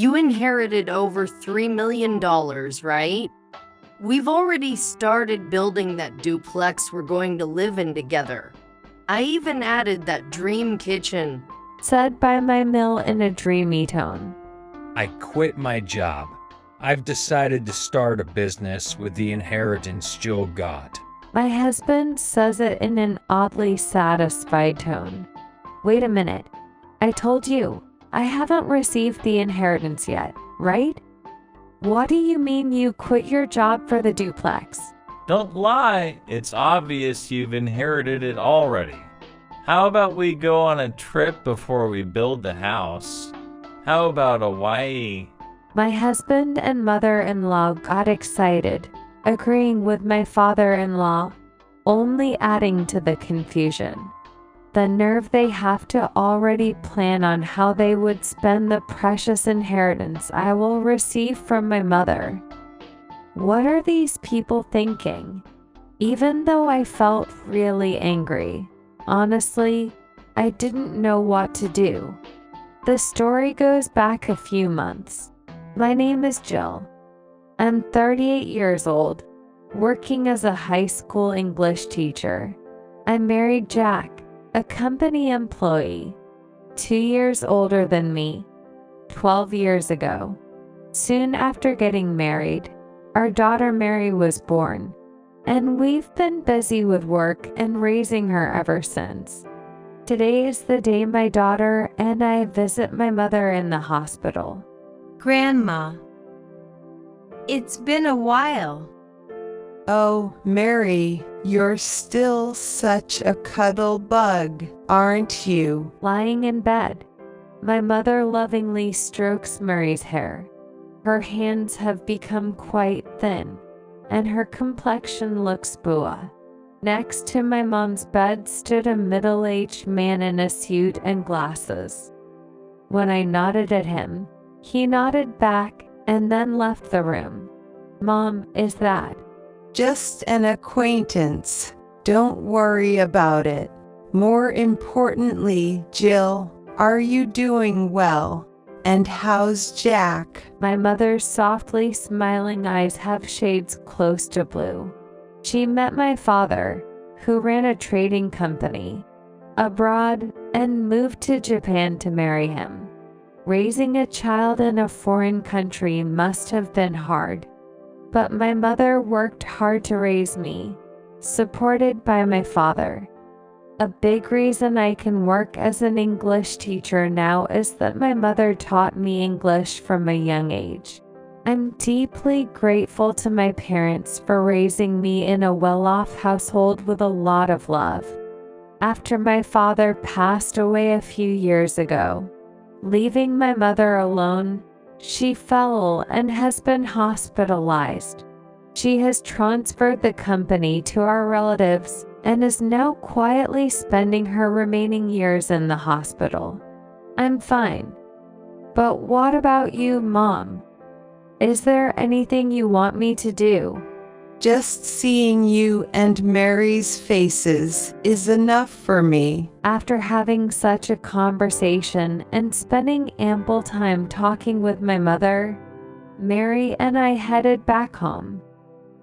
You inherited over $3 million, right? We've already started building that duplex we're going to live in together. I even added that dream kitchen," said by my mill in a dreamy tone. I quit my job. I've decided to start a business with the inheritance Jill got. My husband says it in an oddly satisfied tone. Wait a minute. I told you, I haven't received the inheritance yet, right? What do you mean you quit your job for the duplex? Don't lie, it's obvious you've inherited it already. How about we go on a trip before we build the house? How about Hawaii? My husband and mother-in-law got excited, agreeing with my father-in-law, only adding to the confusion. The nerve they have to already plan on how they would spend the precious inheritance I will receive from my mother. What are these people thinking? Even though I felt really angry, honestly, I didn't know what to do. The story goes back a few months. My name is Jill. I'm 38 years old, working as a high school English teacher. I married Jack, a company employee, 2 years older than me, 12 years ago. Soon after getting married, our daughter Mary was born, and we've been busy with work and raising her ever since. Today is the day my daughter and I visit my mother in the hospital. Grandma, it's been a while. Oh, Mary, you're still such a cuddle bug, aren't you? Lying in bed, my mother lovingly strokes Mary's hair. Her hands have become quite thin, and her complexion looks boa. Next to my mom's bed stood a middle-aged man in a suit and glasses. When I nodded at him, he nodded back and then left the room. Mom, is that? Just an acquaintance. Don't worry about it. More importantly, Jill, are you doing well? And how's Jack? My mother's softly smiling eyes have shades close to blue. She met my father, who ran a trading company, abroad and moved to Japan to marry him. Raising a child in a foreign country must have been hard. But my mother worked hard to raise me, supported by my father. A big reason I can work as an English teacher now is that my mother taught me English from a young age. I'm deeply grateful to my parents for raising me in a well-off household with a lot of love. After my father passed away a few years ago, leaving my mother alone, she fell ill and has been hospitalized. She has transferred the company to our relatives and is now quietly spending her remaining years in the hospital. I'm fine. But what about you, Mom? Is there anything you want me to do? Just seeing you and Mary's faces is enough for me. After having such a conversation and spending ample time talking with my mother, Mary and I headed back home.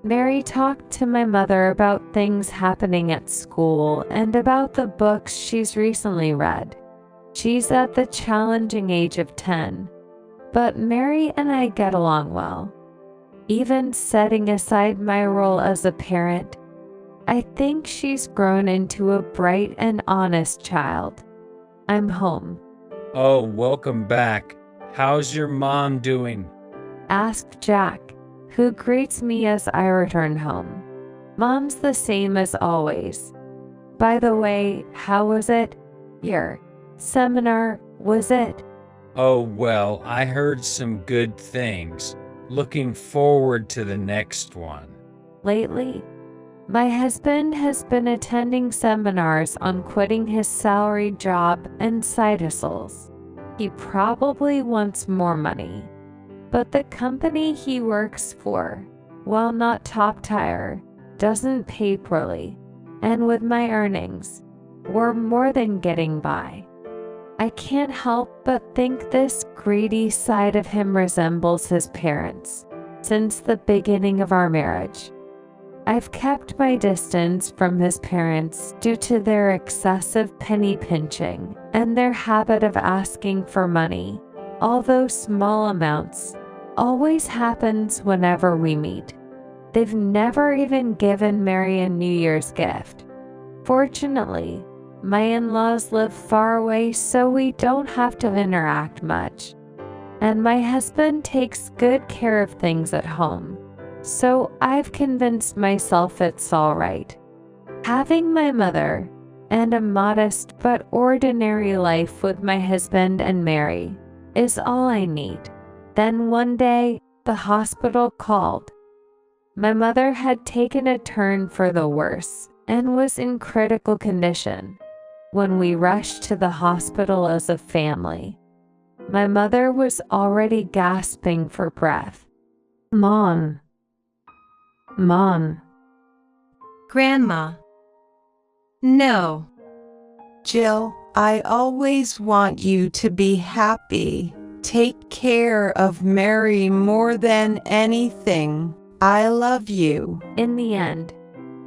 Mary talked to my mother about things happening at school and about the books she's recently read. She's at the challenging age of 10, but Mary and I get along well. Even setting aside my role as a parent, I think she's grown into a bright and honest child. I'm home. Oh, welcome back. How's your mom doing? Asked Jack, who greets me as I return home. Mom's the same as always. By the way, how was it? Your seminar, was it? Oh, well, I heard some good things. Looking forward to the next one. Lately, my husband has been attending seminars on quitting his salaried job and side hustles. He probably wants more money. But the company he works for, while not top tier, doesn't pay poorly. And with my earnings, we're more than getting by. I can't help but think this greedy side of him resembles his parents since the beginning of our marriage. I've kept my distance from his parents due to their excessive penny pinching and their habit of asking for money, although small amounts, always happens whenever we meet. They've never even given Mary a New Year's gift. Fortunately, my in-laws live far away, so we don't have to interact much. And my husband takes good care of things at home, so I've convinced myself it's all right. Having my mother and a modest but ordinary life with my husband and Mary is all I need. Then one day, the hospital called. My mother had taken a turn for the worse and was in critical condition. When we rushed to the hospital as a family, my mother was already gasping for breath. Mom. Mom. Grandma. No. Jill, I always want you to be happy. Take care of Mary more than anything. I love you. In the end,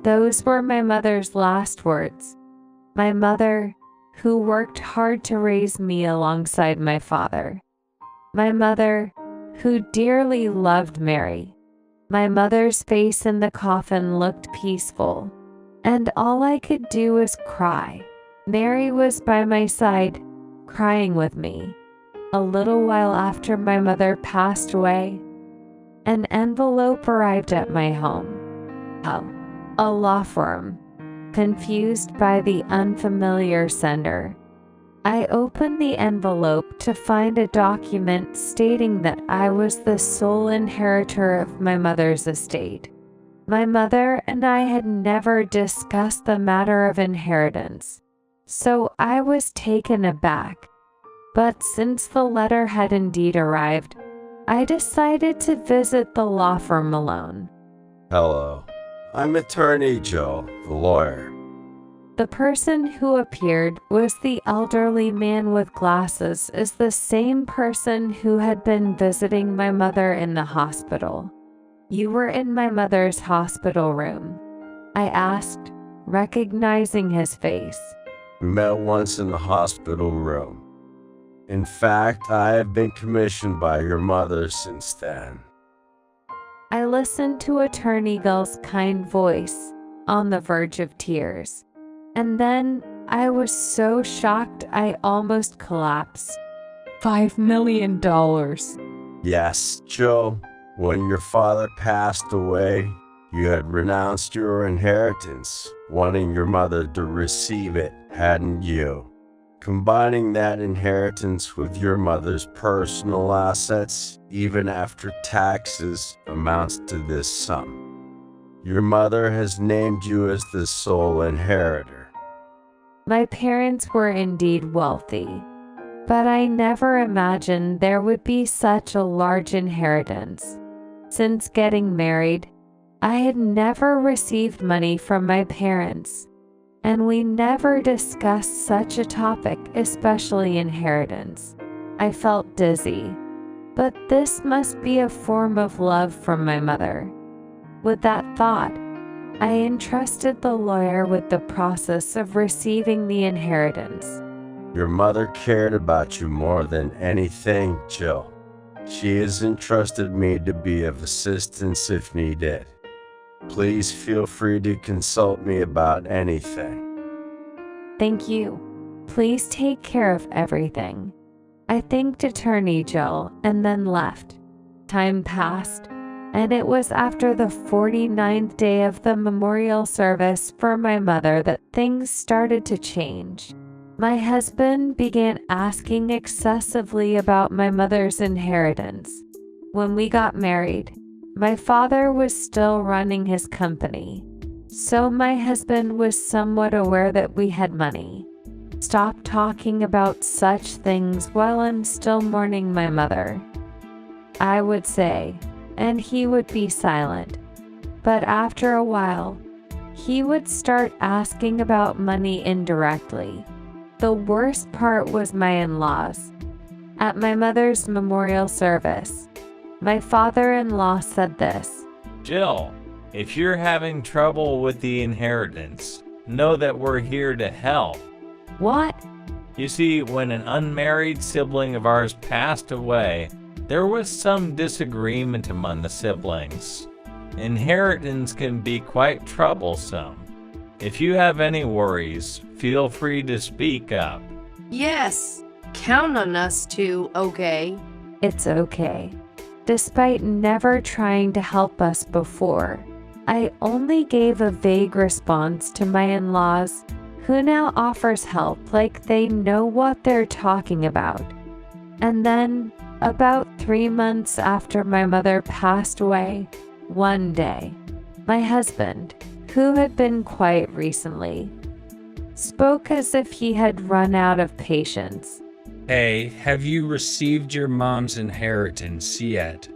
those were my mother's last words. My mother, who worked hard to raise me alongside my father. My mother, who dearly loved Mary. My mother's face in the coffin looked peaceful, and all I could do was cry. Mary was by my side, crying with me. A little while after my mother passed away, an envelope arrived at my home. Oh, a law firm. Confused by the unfamiliar sender, I opened the envelope to find a document stating that I was the sole inheritor of my mother's estate. My mother and I had never discussed the matter of inheritance, so I was taken aback. But since the letter had indeed arrived, I decided to visit the law firm alone. Hello, I'm Attorney Joe, the lawyer. The person who appeared was the elderly man with glasses, is the same person who had been visiting my mother in the hospital. You were in my mother's hospital room, I asked, recognizing his face. We met once in the hospital room. In fact, I have been commissioned by your mother since then. I listened to Attorney Gull's kind voice, on the verge of tears. And then, I was so shocked I almost collapsed. $5 million. Yes, Joe. When your father passed away, you had renounced your inheritance, wanting your mother to receive it, hadn't you? Combining that inheritance with your mother's personal assets, even after taxes, amounts to this sum. Your mother has named you as the sole inheritor. My parents were indeed wealthy, but I never imagined there would be such a large inheritance. Since getting married, I had never received money from my parents, and we never discussed such a topic, especially inheritance. I felt dizzy, but this must be a form of love from my mother. With that thought, I entrusted the lawyer with the process of receiving the inheritance. Your mother cared about you more than anything, Jill. She has entrusted me to be of assistance if needed. Please feel free to consult me about anything. Thank you. Please take care of everything. I thanked Attorney Jill and then left. Time passed, and it was after the 49th day of the memorial service for my mother that things started to change. My husband began asking excessively about my mother's inheritance. When we got married, my father was still running his company, so my husband was somewhat aware that we had money. Stop talking about such things while I'm still mourning my mother, I would say, and he would be silent. But after a while, he would start asking about money indirectly. The worst part was my in-laws. At my mother's memorial service, my father-in-law said this. Jill, if you're having trouble with the inheritance, know that we're here to help. What? You see, when an unmarried sibling of ours passed away, there was some disagreement among the siblings. Inheritance can be quite troublesome. If you have any worries, feel free to speak up. Yes, count on us too, okay? It's okay. Despite never trying to help us before, I only gave a vague response to my in-laws, who now offers help like they know what they're talking about. And then, about 3 months after my mother passed away, one day, my husband, who had been quiet recently, spoke as if he had run out of patience. Hey, have you received your mom's inheritance yet?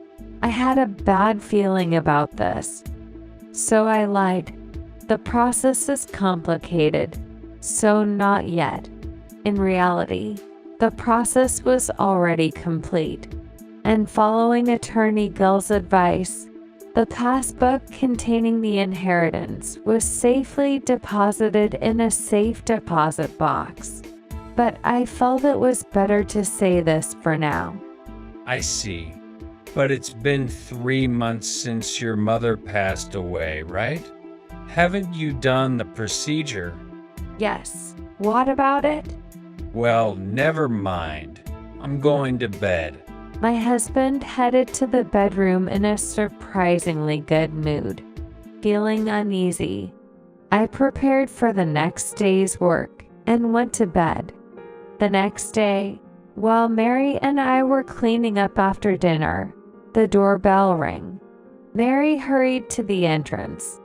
I had a bad feeling about this, so I lied. The process is complicated, so not yet. In reality, the process was already complete, and following attorney Gill's advice, the passbook containing the inheritance was safely deposited in a safe deposit box. But I felt it was better to say this for now. I see. But it's been 3 months since your mother passed away, right? Haven't you done the procedure? Yes. What about it? Well, never mind. I'm going to bed. My husband headed to the bedroom in a surprisingly good mood. Feeling uneasy, I prepared for the next day's work and went to bed. The next day, while Mary and I were cleaning up after dinner, the doorbell rang. Mary hurried to the entrance,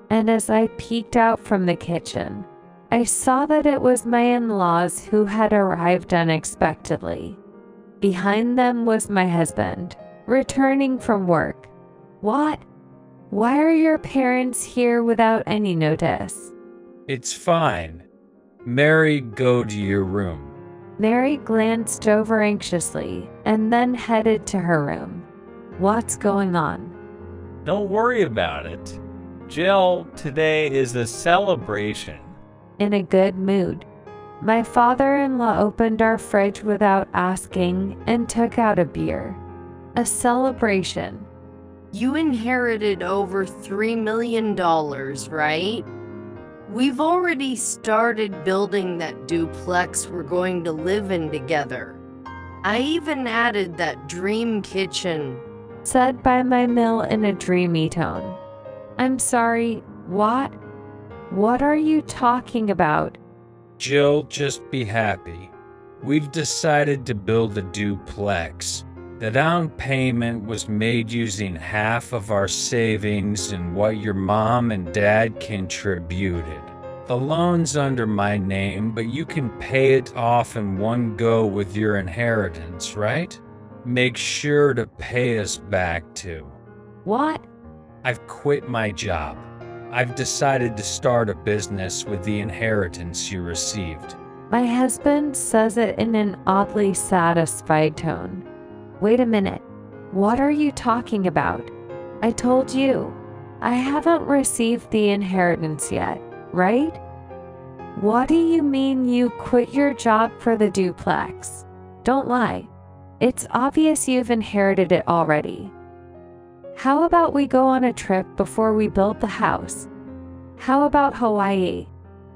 and as I peeked out from the kitchen, I saw that it was my in-laws who had arrived unexpectedly. Behind them was my husband, returning from work. What? Why are your parents here without any notice? It's fine. Mary, go to your room. Mary glanced over anxiously and then headed to her room. What's going on? Don't worry about it. Jill, today is a celebration. In a good mood, my father-in-law opened our fridge without asking and took out a beer. A celebration. You inherited over $3 million, right? We've already started building that duplex we're going to live in together. I even added that dream kitchen, said by my mill in a dreamy tone. I'm sorry, what? What are you talking about? Jill, just be happy. We've decided to build a duplex. The down payment was made using half of our savings and what your mom and dad contributed. The loan's under my name, but you can pay it off in one go with your inheritance, right? Make sure to pay us back too. What? I've quit my job. I've decided to start a business with the inheritance you received. My husband says it in an oddly satisfied tone. Wait a minute. What are you talking about? I told you. I haven't received the inheritance yet, right? What do you mean you quit your job for the duplex? Don't lie. It's obvious you've inherited it already. How about we go on a trip before we build the house? How about Hawaii?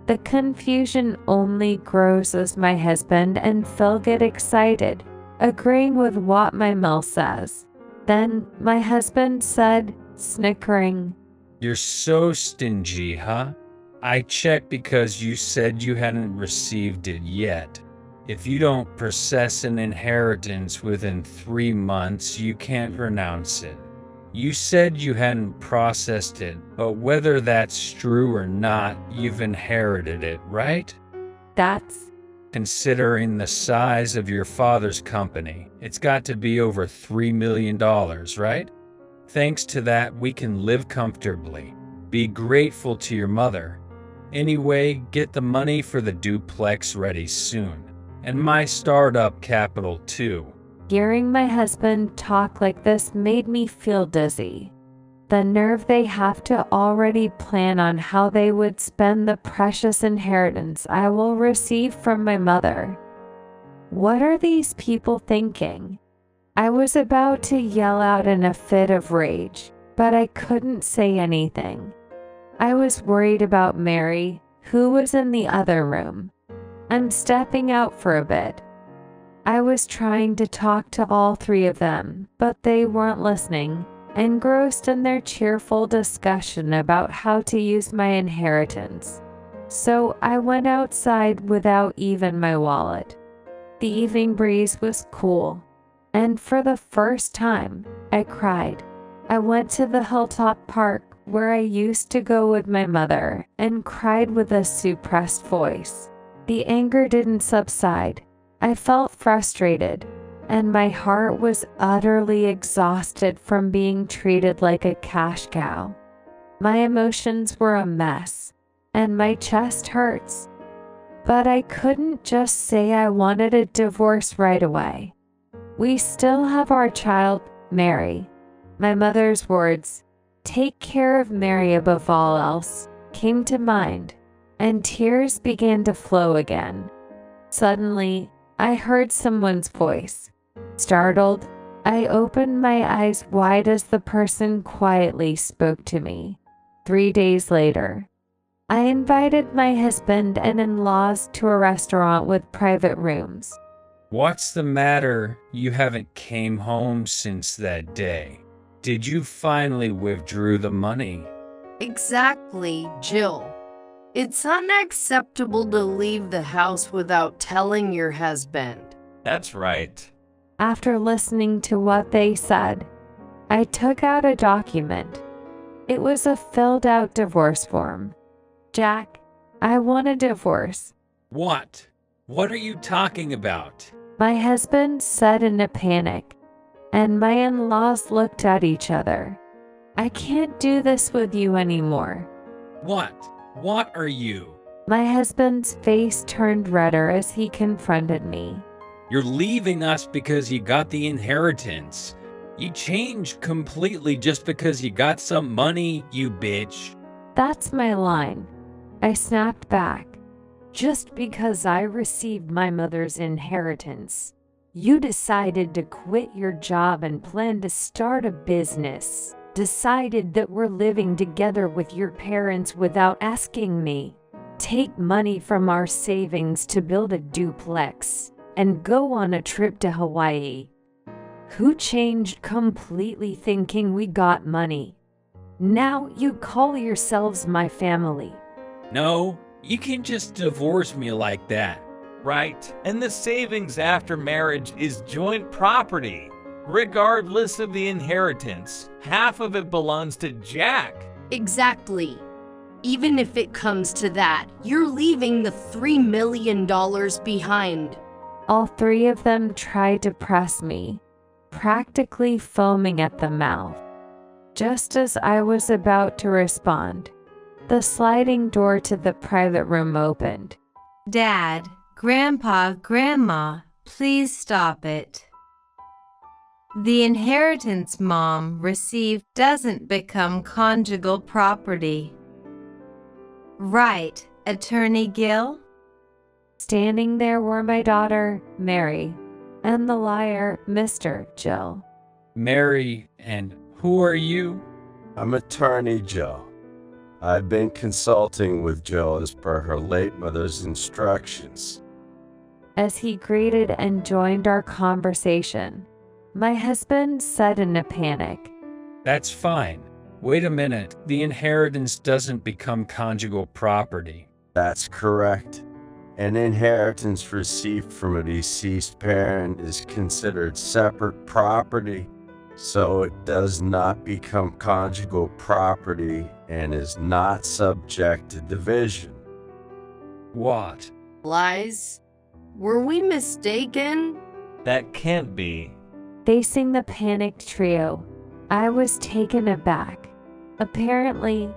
The confusion only grows as my husband and Phil get excited, agreeing with what my mill says. Then my husband said, snickering, You're so stingy, huh? I checked because you said you hadn't received it yet. If you don't process an inheritance within 3 months, you can't renounce it. You said you hadn't processed it, but whether that's true or not, you've inherited it, right? That's... Considering the size of your father's company, it's got to be over $3 million, right? Thanks to that, we can live comfortably. Be grateful to your mother. Anyway, get the money for the duplex ready soon. And my startup capital too. Hearing my husband talk like this made me feel dizzy. The nerve they have to already plan on how they would spend the precious inheritance I will receive from my mother. What are these people thinking? I was about to yell out in a fit of rage, but I couldn't say anything. I was worried about Mary, who was in the other room. I'm stepping out for a bit. I was trying to talk to all three of them, but they weren't listening, engrossed in their cheerful discussion about how to use my inheritance. So I went outside without even my wallet. The evening breeze was cool, and for the first time, I cried. I went to the hilltop park where I used to go with my mother and cried with a suppressed voice. The anger didn't subside. I felt frustrated, and my heart was utterly exhausted from being treated like a cash cow. My emotions were a mess, and my chest hurts. But I couldn't just say I wanted a divorce right away. We still have our child, Mary. My mother's words, "Take care of Mary above all else," came to mind, and tears began to flow again. Suddenly, I heard someone's voice. Startled, I opened my eyes wide as the person quietly spoke to me. 3 days later, I invited my husband and in-laws to a restaurant with private rooms. What's the matter? You haven't came home since that day. Did you finally withdraw the money? Exactly, Jill. It's unacceptable to leave the house without telling your husband. That's right. After listening to what they said, I took out a document. It was a filled-out divorce form. "Jack, I want a divorce." What? What are you talking about? My husband said in a panic, and my in-laws looked at each other. "I can't do this with you anymore." What? What are you? My husband's face turned redder as he confronted me. You're leaving us because you got the inheritance. You changed completely just because you got some money, you bitch. That's my line. I snapped back. Just because I received my mother's inheritance, you decided to quit your job and plan to start a business. Decided that we're living together with your parents without asking me. Take money from our savings to build a duplex and go on a trip to Hawaii. Who changed completely thinking we got money? Now you call yourselves my family. No, you can just divorce me like that. Right. And the savings after marriage is joint property. Regardless of the inheritance, half of it belongs to Jack. Exactly. Even if it comes to that, you're leaving the $3 million behind. All three of them tried to press me, practically foaming at the mouth. Just as I was about to respond, the sliding door to the private room opened. Dad, Grandpa, Grandma, please stop it. The inheritance Mom received doesn't become conjugal property. Right, Attorney Gill? Standing there were my daughter, Mary, and the liar, Mr. Jill. Mary, and who are you? I'm Attorney Joe. I've been consulting with Jill as per her late mother's instructions. As he greeted and joined our conversation, my husband said in a panic, That's fine. Wait a minute, the inheritance doesn't become conjugal property. That's correct. An inheritance received from a deceased parent is considered separate property, so it does not become conjugal property and is not subject to division. What? Lies? Were we mistaken? That can't be. Facing the panicked trio, I was taken aback. Apparently,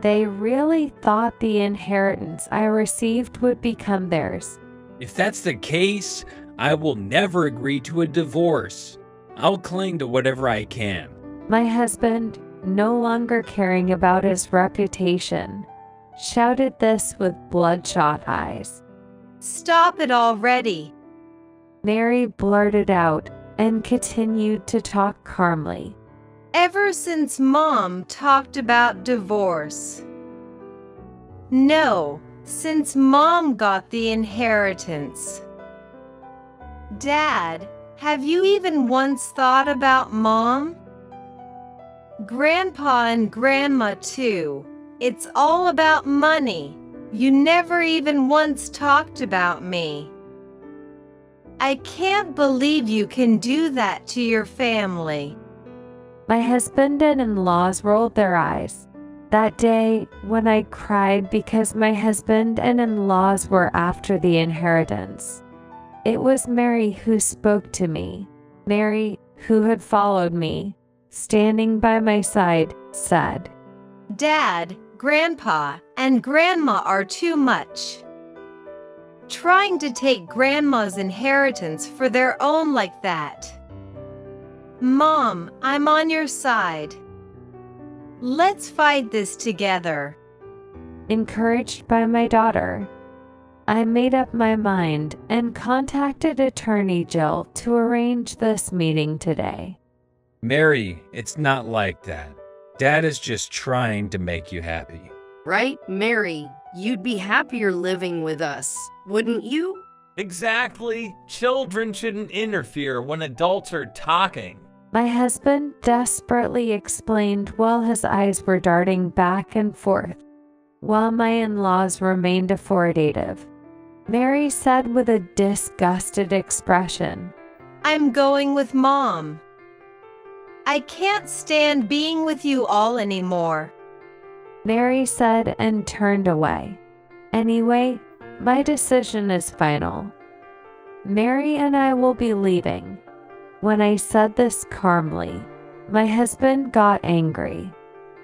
they really thought the inheritance I received would become theirs. If that's the case, I will never agree to a divorce. I'll cling to whatever I can. My husband, no longer caring about his reputation, shouted this with bloodshot eyes. Stop it already. Mary blurted out and continued to talk calmly. Ever since Mom talked about divorce. No, since Mom got the inheritance. Dad, have you even once thought about Mom? Grandpa and Grandma too. It's all about money. You never even once talked about me. I can't believe you can do that to your family. My husband and in-laws rolled their eyes. That day, when I cried because my husband and in-laws were after the inheritance, it was Mary who spoke to me. Mary, who had followed me, standing by my side, said, Dad, Grandpa, and Grandma are too much. Trying to take Grandma's inheritance for their own like that. Mom, I'm on your side. Let's fight this together. Encouraged by my daughter, I made up my mind and contacted attorney Jill to arrange this meeting today. Mary, it's not like that. Dad is just trying to make you happy. Right, Mary? You'd be happier living with us, wouldn't you? Exactly. Children shouldn't interfere when adults are talking. My husband desperately explained while his eyes were darting back and forth, while my in-laws remained authoritative. Mary said with a disgusted expression, I'm going with Mom. I can't stand being with you all anymore. Mary said and turned away. Anyway, my decision is final. Mary and I will be leaving. When I said this calmly, my husband got angry.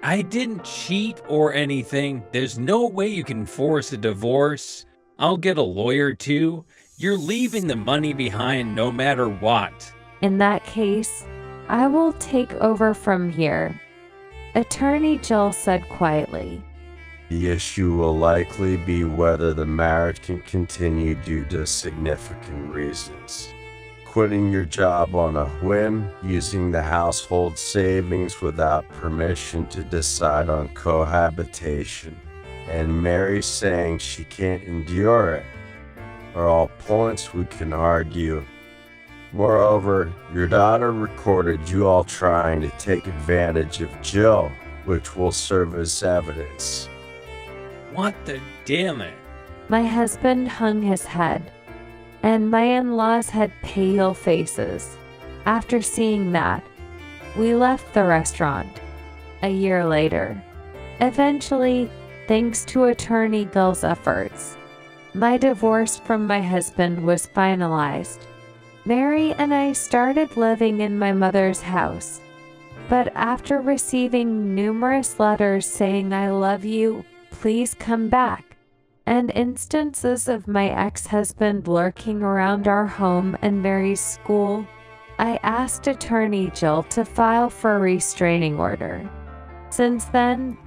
I didn't cheat or anything. There's no way you can force a divorce. I'll get a lawyer too. You're leaving the money behind no matter what. In that case, I will take over from here, Attorney Jill said quietly. The issue will likely be whether the marriage can continue due to significant reasons. Quitting your job on a whim, using the household savings without permission to decide on cohabitation, and Mary saying she can't endure it, are all points we can argue. Moreover, your daughter recorded you all trying to take advantage of Jill, which will serve as evidence. What the damn it? My husband hung his head, and my in-laws had pale faces. After seeing that, we left the restaurant. A year later, eventually, thanks to Attorney Gill's efforts, my divorce from my husband was finalized. Mary and I started living in my mother's house, but after receiving numerous letters saying I love you, please come back, and instances of my ex-husband lurking around our home and Mary's school, I asked Attorney Jill to file for a restraining order. Since then,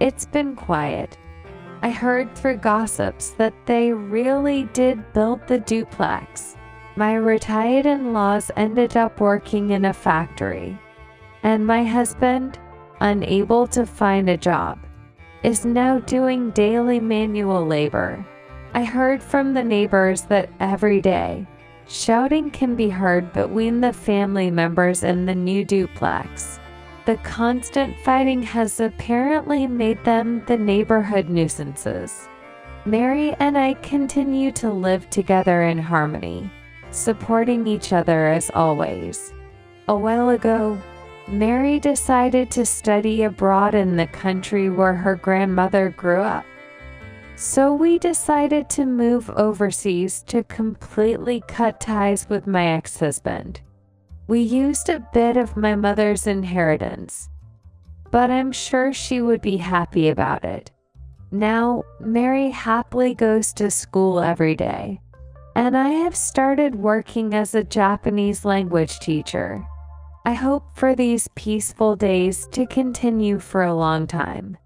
it's been quiet. I heard through gossips that they really did build the duplex. My retired in-laws ended up working in a factory, and my husband, unable to find a job, is now doing daily manual labor. I heard from the neighbors that every day, shouting can be heard between the family members in the new duplex. The constant fighting has apparently made them the neighborhood nuisances. Mary and I continue to live together in harmony, supporting each other as always. A while ago, Mary decided to study abroad in the country where her grandmother grew up. So we decided to move overseas to completely cut ties with my ex-husband. We used a bit of my mother's inheritance, but I'm sure she would be happy about it. Now, Mary happily goes to school every day, and I have started working as a Japanese language teacher. I hope for these peaceful days to continue for a long time.